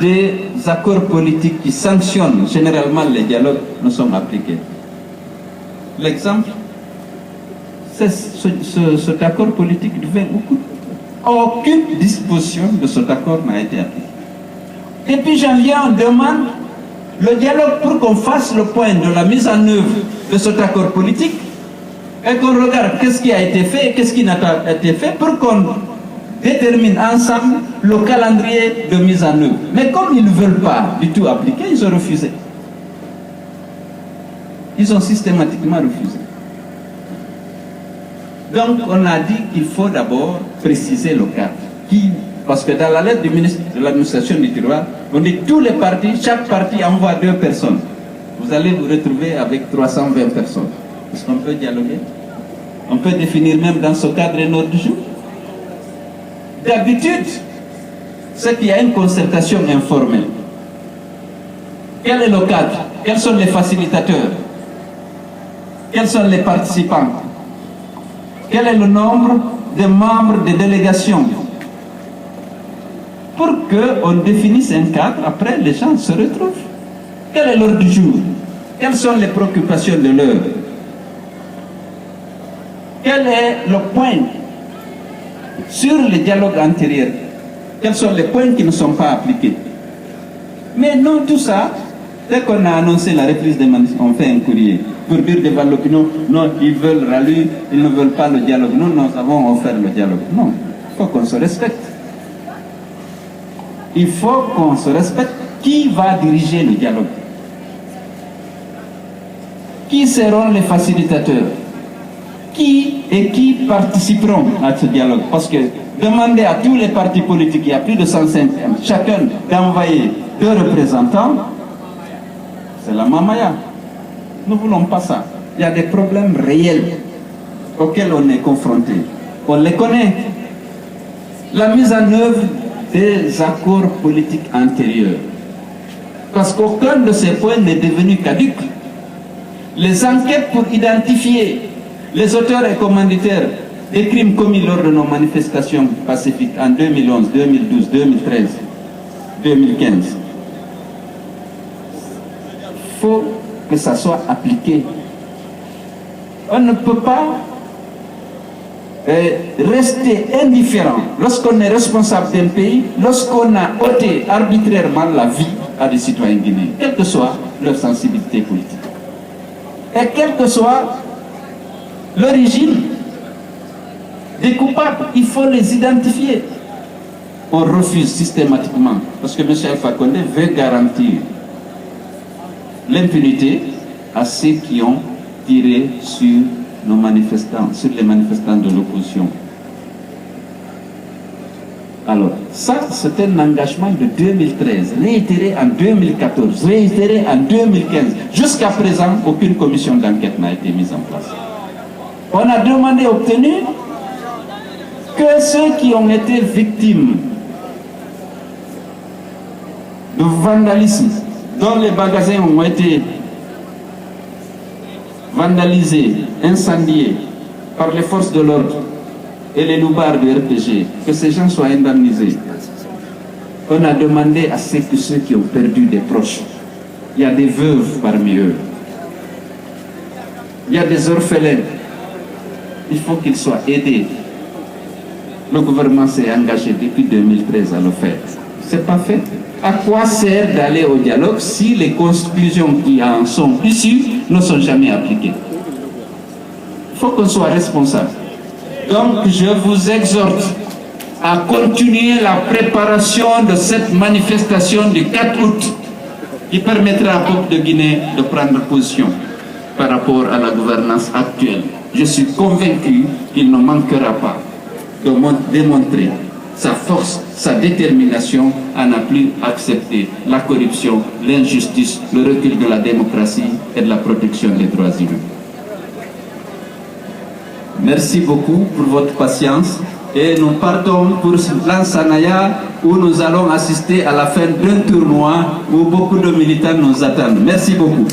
des accords politiques qui sanctionnent généralement les dialogues ne sont appliqués. L'exemple, c'est cet accord politique du 20 août. Aucune disposition de cet accord n'a été appliquée. Depuis janvier, on demande le dialogue pour qu'on fasse le point de la mise en œuvre de cet accord politique et qu'on regarde qu'est-ce qui a été fait et qu'est-ce qui n'a pas été fait pour qu'on détermine ensemble le calendrier de mise en œuvre. Mais comme ils ne veulent pas du tout appliquer, ils ont refusé. Ils ont systématiquement refusé. Donc on a dit qu'il faut d'abord préciser le cadre. Parce que dans la lettre du ministre de l'administration du Tiroir, on dit tous les partis, chaque parti envoie 2 personnes. Vous allez vous retrouver avec 320 personnes. Est-ce qu'on peut dialoguer? On peut définir même dans ce cadre un ordre du jour. D'habitude, c'est qu'il y a une concertation informelle. Quel est le cadre? Quels sont les facilitateurs? Quels sont les participants? Quel est le nombre de membres des délégations? Pour qu'on définisse un cadre, après les gens se retrouvent. Quel est l'ordre du jour? Quelles sont les préoccupations de l'heure? Quel est le point sur les dialogues antérieurs? Quels sont les points qui ne sont pas appliqués? Mais non, tout ça, dès qu'on a annoncé la reprise des manifestations, on fait un courrier pour dire devant l'opinion, non, ils veulent rallier, ils ne veulent pas le dialogue. Nous avons offert le dialogue. Non, il faut qu'on se respecte. Il faut qu'on se respecte. Qui va diriger le dialogue? Qui seront les facilitateurs? Qui participeront à ce dialogue? Parce que demander à tous les partis politiques, il y a plus de 150, chacun d'envoyer 2 représentants, c'est la mamaya. Nous ne voulons pas ça. Il y a des problèmes réels auxquels on est confronté. On les connaît. La mise en œuvre des accords politiques antérieurs. Parce qu'aucun de ces points n'est devenu caduc. Les enquêtes pour identifier les auteurs et commanditaires des crimes commis lors de nos manifestations pacifiques en 2011, 2012, 2013, 2015. Il faut que ça soit appliqué. On ne peut pas rester indifférent lorsqu'on est responsable d'un pays, lorsqu'on a ôté arbitrairement la vie à des citoyens guinéens, quelle que soit leur sensibilité politique. Et quelle que soit l'origine des coupables, il faut les identifier. On refuse systématiquement, parce que M. Alpha Condé veut garantir l'impunité à ceux qui ont tiré sur nos manifestants, sur les manifestants de l'opposition. Alors, ça, c'est un engagement de 2013, réitéré en 2014, réitéré en 2015. Jusqu'à présent, aucune commission d'enquête n'a été mise en place. On a demandé, obtenu, que ceux qui ont été victimes de vandalisme, dont les magasins ont été vandalisés, incendiés par les forces de l'ordre et les loupards du RPG, que ces gens soient indemnisés. On a demandé à ceux qui ont perdu des proches. Il y a des veuves parmi eux. Il y a des orphelins. Il faut qu'ils soient aidés. Le gouvernement s'est engagé depuis 2013 à le faire. Ce n'est pas fait. À quoi sert d'aller au dialogue si les conclusions qui en sont issues ne sont jamais appliquées? Il faut qu'on soit responsable. Donc je vous exhorte à continuer la préparation de cette manifestation du 4 août qui permettra au peuple de Guinée de prendre position par rapport à la gouvernance actuelle. Je suis convaincu qu'il ne manquera pas de démontrer sa force, sa détermination à ne plus accepter la corruption, l'injustice, le recul de la démocratie et de la protection des droits humains. Merci beaucoup pour votre patience et nous partons pour Lansana où nous allons assister à la fin d'un tournoi où beaucoup de militants nous attendent. Merci beaucoup.